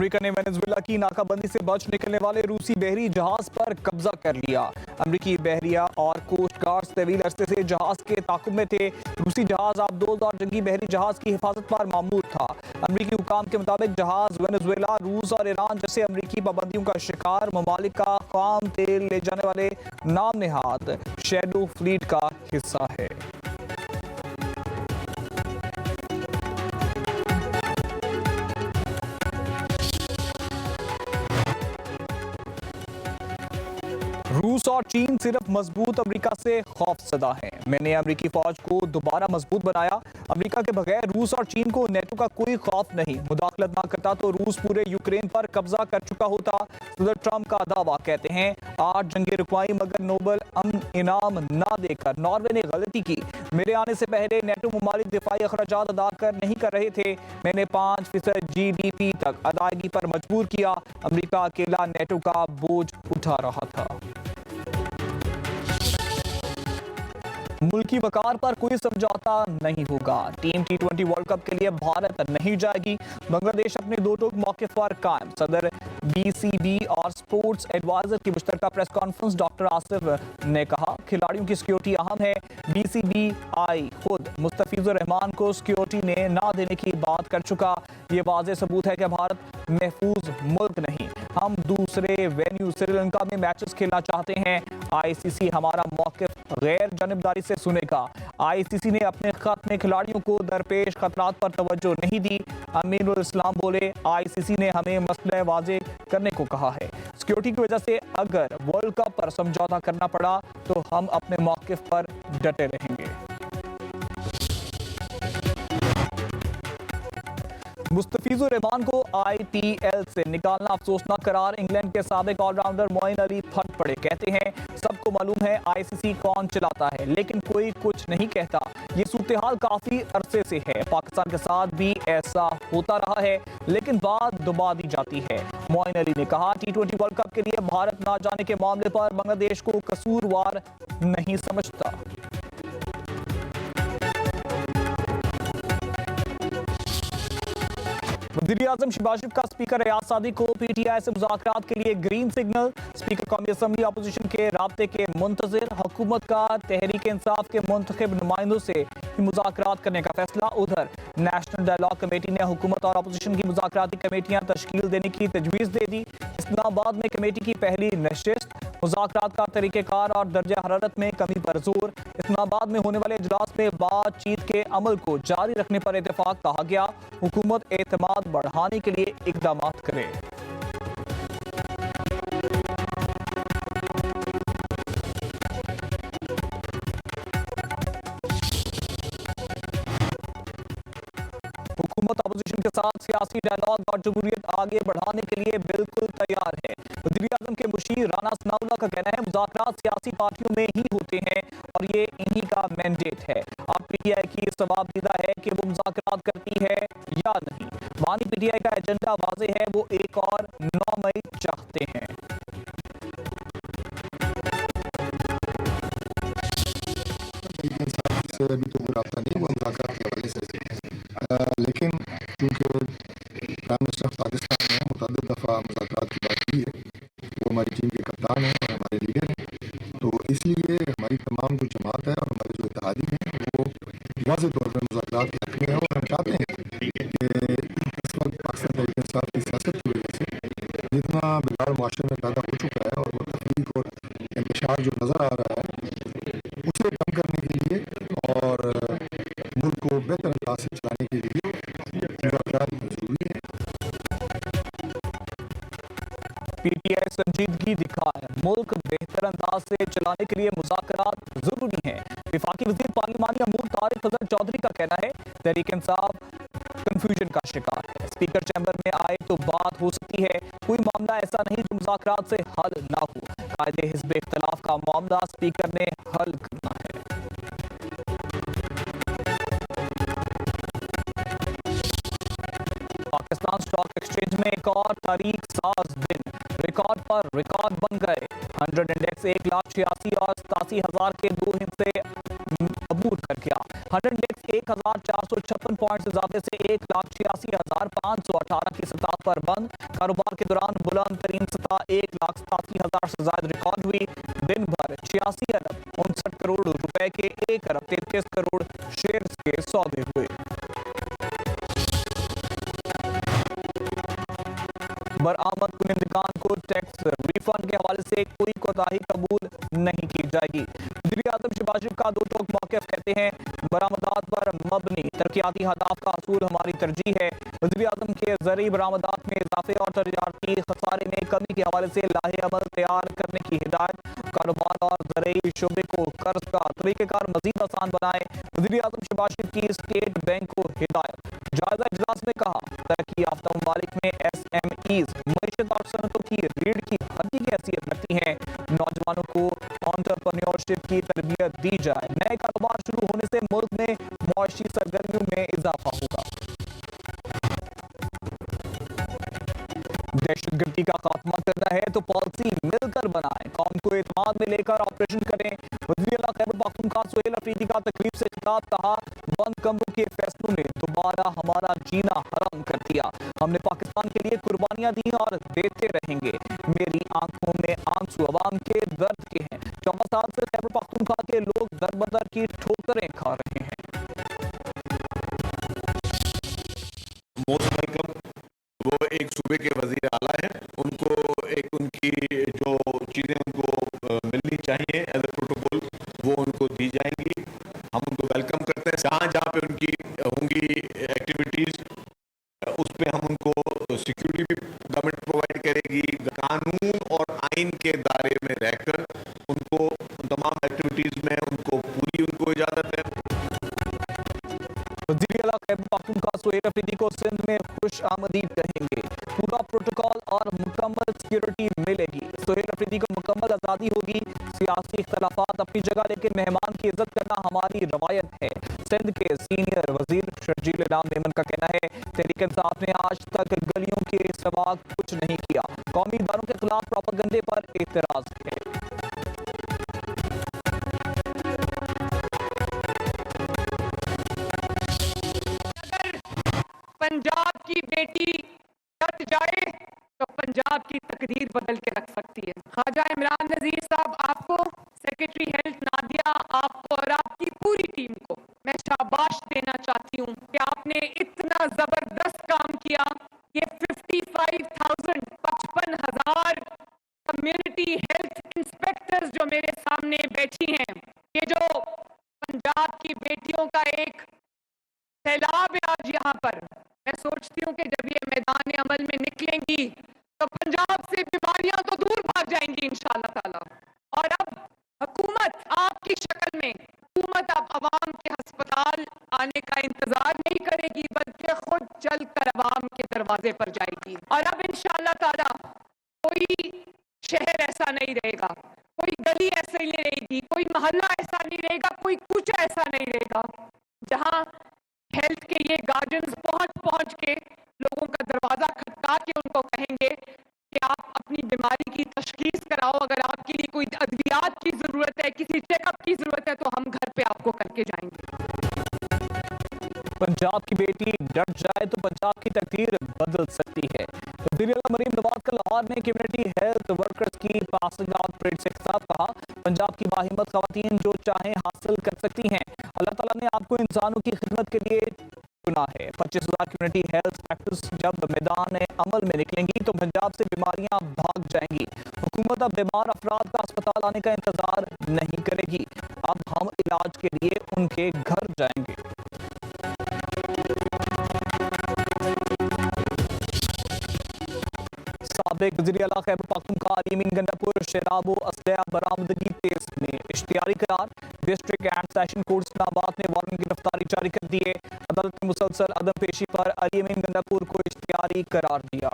America ने Venezuela की नाकाबंदी से बच निकलने वाले रूसी बहरी जहाज पर कब्जा कर लिया। अमेरिकी बहरिया और कोस्ट गार्ड तवील अरसे से जहाज के ताकुब में थे। रूसी जहाज आबदोज और जंगी बहरी जहाज की हिफाजत पर मामूर था। अमेरिकी हुकाम के मुताबिक जहाज वेनेजुएला, रूस और ईरान जैसे अमेरिकी पाबंदियों का शिकार ममालिक का खाम तेल ले जाने वाले नाम नेहाद शैडो फ्लीट का हिस्सा है। रूस और चीन सिर्फ मजबूत अमेरिका से खौफजदा हैं। मैंने अमेरिकी फौज को दोबारा मजबूत बनाया। अमेरिका के बगैर रूस और चीन को नेटो का कोई खौफ नहीं। मुदाखलत ना करता तो रूस पूरे यूक्रेन पर कब्जा कर चुका होता। सदर ट्रंप का दावा। कहते हैं 8 जंगे रुकवाई मगर नोबेल अमन इनाम ना देकर नॉर्वे ने गलती की। मेरे आने से पहले नेटो ममालिक दिफाई अखराजात अदा नहीं कर रहे थे। मैंने 5% GDP तक अदायगी पर मजबूर किया। अमेरिका अकेला नेटो का बोझ उठा रहा था। मुल्की वकार पर कोई समझौता नहीं होगा। टीम T20 वर्ल्ड कप के लिए भारत नहीं जाएगी। बांग्लादेश अपने दो टोक मौके पर कायम। सदर BCB और स्पोर्ट्स एडवाइजर की मुश्तरका प्रेस कॉन्फ्रेंस डॉक्टर आसिफ ने कहा खिलाड़ियों की सिक्योरिटी अहम है। BCBI खुद मुस्तफिजुर रहमान को सिक्योरिटी ने ना देने की बात कर चुका। ये वाज़ेह सबूत है कि भारत महफूज मुल्क नहीं, हम दूसरे वेन्यू श्रीलंका में मैचेस खेलना चाहते हैं। ICC हमारा मौक़िफ़ गैर जानिबदारी से सुनेगा। ICC ने अपने खत में खिलाड़ियों को दरपेश खतरात पर तवज्जो नहीं दी। अमीनुल इस्लाम बोले ICC ने हमें मसला वाज़ेह करने को कहा है। सिक्योरिटी की वजह से अगर वर्ल्ड कप पर समझौता करना पड़ा तो हम अपने मौक़िफ़ पर डटे रहेंगे। मुस्तफिजुर रहमान को IPL से निकालना अफसोसनाक करार। इंग्लैंड के साबिक ऑलराउंडर मोइन अली फट पड़े। कहते हैं सबको मालूम है ICC कौन चलाता है लेकिन कोई कुछ नहीं कहता। ये सूरत-ए-हाल काफी अरसे से है। पाकिस्तान के साथ भी ऐसा होता रहा है लेकिन बात दबा दी जाती है। मोइन अली ने कहा T20 वर्ल्ड कप के लिए भारत ना जाने के मामले पर बांग्लादेश को कसूरवार नहीं समझता। वज़ीर-ए-आज़म शहबाज शरीफ का स्पीकर रियाज सादिक को PTI से मुज़ाकरात के लिए ग्रीन सिग्नल। स्पीकर कौमी असम्बली अपोजिशन के राब्ते के मुंतज़िर। हुकूमत का तहरीक इंसाफ के मुंतखब नुमाइंदों से मुज़ाकरात करने का फैसला। उधर नेशनल डायलॉग कमेटी ने हुकूमत और अपोजिशन की मुज़ाकराती कमेटियाँ तश्कील देने की तजवीज़ दे दी। इस्लामाबाद में कमेटी की पहली नशिस्त। मुज़ाकरात का तरीक़ेकार और दर्जा हरारत में कमी पर जोर। इस्लामाबाद में होने वाले इजलास में बातचीत के अमल को जारी रखने पर इत्तेफाक। कहा गया हुकूमत एतमाद बढ़ाने के लिए इक़दाम करे। हुकूमत अपोजिशन के साथ सियासी डायलॉग और जमहूरियत आगे बढ़ाने के लिए बिल्कुल तैयार है। वज़ीर-ए-आज़म के मुशीर राना सनाउल्लाह का कहना है मुज़ाकरात सियासी पार्टियों में ही होते हैं और ये इन्हीं का मैंडेट है। अब PTI की सवाबदीदा है कि वो मुज़ाकरात करती है या नहीं। मानी PTI का एजेंडा वाज़ेह है, वो एक और 9 मई चाहते हैं। अभी तो रब्ता नहीं हुआ मुज़ाकरात के हवाले से, लेकिन क्योंकि प्राइम मिनिस्टर पाकिस्तान ने मुतअद्दिद दफ़ा मुज़ाकरात की बात की है, वो हमारी टीम के कप्तान हैं और हमारे लीडर हैं, तो इसलिए हमारी तमाम जो जमात है और हमारे जो इत्तेहादी हैं वो वाज़ेह तौर पर मुज़ाकरात के हक़ में है। और हम चाहते हैं कि इस वक्त पाकिस्तान तहरीक इंसाफ की सियासत की वजह से जितना बिगाड़ मुआशरे में पैदा हो चुका है और वो तफरीक और इंतशार जो नज़र आ रहा है उसे कम करने के लिए और मुल्क को बेहतर अंदाज से चलाने के लिए मुज़ाकरात जरूरी है। PTI संजीदगी दिखाए, मुल्क बेहतर अंदाज से चलाने के लिए मुज़ाकरात जरूरी हैं। वफाकी वज़ीर पार्लिमानी अमूर तारिक फजल चौधरी का कहना है तहरीक इंसाफ कंफ्यूजन का शिकार है। स्पीकर चैम्बर में आए तो बात हो सकती है। कोई मामला ऐसा नहीं जो मुज़ाकरात से हल ना हो। कायदे हिज़्ब इख्तिलाफ का मामला स्पीकर ने हल करना है। पाकिस्तान स्टॉक एक्सचेंज में एक और तारीख साज दिन। रिकॉर्ड पर रिकॉर्ड बन गए। 100 इंडेक्स 1,86,000 और 87,000 के 2 हिस्से अबूर कर गया। 100 इंडेक्स 1456 पॉइंट से ज्यादा से 1,86,518 की सतह पर बंद। कारोबार के दौरान बुलंद तरीन सतह 1,87,000 से ज्यादा रिकॉर्ड हुई। दिन भर 86 अरब 59 करोड़ रुपए के 1 अरब 33 करोड़ शेयर्स के सौदे हुए। बरामद कुनिंदगान को टैक्स रिफंड के हवाले से कोई कोताही कबूल नहीं की जाएगी। वज़ीर आज़म शहबाज शरीफ का दो टोक मौक़िफ़, कहते हैं बरामदात पर मबनी तरक्याती हदाफ का असूल हमारी तरजीह है। वज़ीर आज़म के ज़रिए बरामदात में इजाफे और तजारती खसारे में कमी के हवाले से लाहे अमल तैयार करने की हिदायत। कारोबार और ज़रूरी शोबे को कर्ज का तरीक़ेकार मज़ीद आसान बनाए, वज़ीर आज़म शहबाज शरीफ की स्टेट बैंक को हिदायत। जायजा इजलास में कहा, तरक्की याफ्ता ममालिक में SMEs मईशत और सनतों की रीढ़ की हड्डी की हैसियत रखती हैं। नौजवानों को एंटरप्रेन्योरशिप की तरबियत दी जाए। नए कारोबार शुरू होने से मुल्क में मुआशी सरगर्मियों में इजाफा होगा। दहशतगर्दी का खात्मा करना है तो पॉलिसी मिलकर बनाएं, कौम को एतमाद में लेकर ऑपरेशन करें। वज़ीर आला खैबर पख्तूनख्वा सुहेल अफरीदी का तकरीब से खिताब, कहा बंद कमरों के फैसलों ने दोबारा हमारा जीना हराम कर दिया। हमने पाकिस्तान के लिए कुर्बानियां दी और देते रहेंगे। मेरी आंखों में आंसू अवाम के दर्द के हैं। 14 साल से खैबर पख्तूनख्वा के लोग दर बदर की ठोकरें खा रहे हैं। Most welcome. वो एक सूबे के वजीर आला हैं, उनको एक उनकी जो चीज़ें उनको मिलनी चाहिए एज ए प्रोटोकॉल वो उनको दी जाएंगी। हम उनको वेलकम करते हैं। जहाँ जहाँ पे उनकी होंगी एक्टिविटीज़ उस पे हम उनको सिक्योरिटी भी गवर्नमेंट प्रोवाइड करेगी। कानून और आइन के दायरे में रहकर उनको तमाम एक्टिविटीज़ में उनको पूरी उनको इजाज़त है। वज़ीर आला खैबर पख्तूनख्वा सुहेल अफरीदी को सिंध में खुश आमदीद कहेंगे। पूरा प्रोटोकॉल और मुकम्मल सिक्योरिटी मिलेगी। सुहेल अफरीदी को मुकम्मल आज़ादी होगी। सियासी इख्तलाफात अपनी जगह, लेकिन मेहमान की इज्जत करना हमारी रवायत है। सिंध के सीनियर वजीर शर्जील इनाम मेमन का कहना है, तहरीक इंसाफ ने आज तक गलियों के सिवा कुछ नहीं किया। कौमी इदारों के खिलाफ प्रोपेगेंडे पर एतराज है। पंजाब की बेटी डट जाए तो पंजाब की तकदीर बदल के रख सकती है। ख्वाजा इमरान नजीर साहब, आपको, सेक्रेटरी हेल्थ नादिया, आपको और आपकी पूरी टीम को मैं शाबाश देना चाहती हूँ कि आपने इतना जबरदस्त काम किया। ये 55,000 कम्युनिटी हेल्थ इंस्पेक्टर्स जो मेरे सामने बैठी हैं, ये जो पंजाब की बेटियों का एक सैलाब है आज यहाँ पर। मैं सोचती हूँ कि जब ये मैदान अमल में निकलेंगी तो पंजाब से बीमारियां तो दूर भाग जाएंगी इंशाअल्लाह ताला। और अब हुकूमत आपकी शक्ल में, हुकूमत अब अवाम के अस्पताल आने का इंतजार नहीं करेगी, बल्कि खुद चल कर अवाम के दरवाजे पर जाएगी। और अब इंशाअल्लाह ताला कोई शहर ऐसा नहीं रहेगा, कोई गली ऐसी नहीं रहेगी, कोई मोहल्ला ऐसा नहीं रहेगा, कोई कूचा ऐसा नहीं रहेगा जहाँ हेल्थ के ये गार्जियंस पहुंच के लोगों का दरवाजा खटका के उनको कहेंगे कि आप अपनी बीमारी की तशखीस कराओ। अगर आपके लिए कोई अद्वियात की जरूरत है, किसी चेकअप की जरूरत है, तो हम घर पे आपको करके जाएंगे। पंजाब की बेटी डट जाए तो पंजाब की तकदीर बदल सकती है। वज़ीर आला मरीम नवाज का लाहौर में कम्युनिटी हेल्थ वर्कर्स की पासिंग आउट परेड से खिताब, कहा पंजाब की बाहिम्मत खवातीन जो चाहें हासिल कर सकती हैं। अल्लाह ताला ने आपको इंसानों की खिदमत के लिए चुना है। 25,000 कम्युनिटी हेल्थ इंस्पेक्टर्स जब मैदान अमल में निकलेंगी तो पंजाब से बीमारियां भाग जाएंगी। हुकूमत अब बीमार अफराद का अस्पताल आने का इंतजार नहीं करेगी। अब हम इलाज के लिए उनके घर जाएंगे। साबिक वज़ीर आला खैबर पख्तूनख्वा अली अमीन गंडापुर शराब व असलहा बरामदगी केस में इश्तिहारी करार। District and session court Islamabad ने वारंट गिरफ्तारी जारी कर दी है। अदालत ने मुसलसल अदम पेशी पर अली अमीन गंडापुर को इश्तिहारी करार दिया।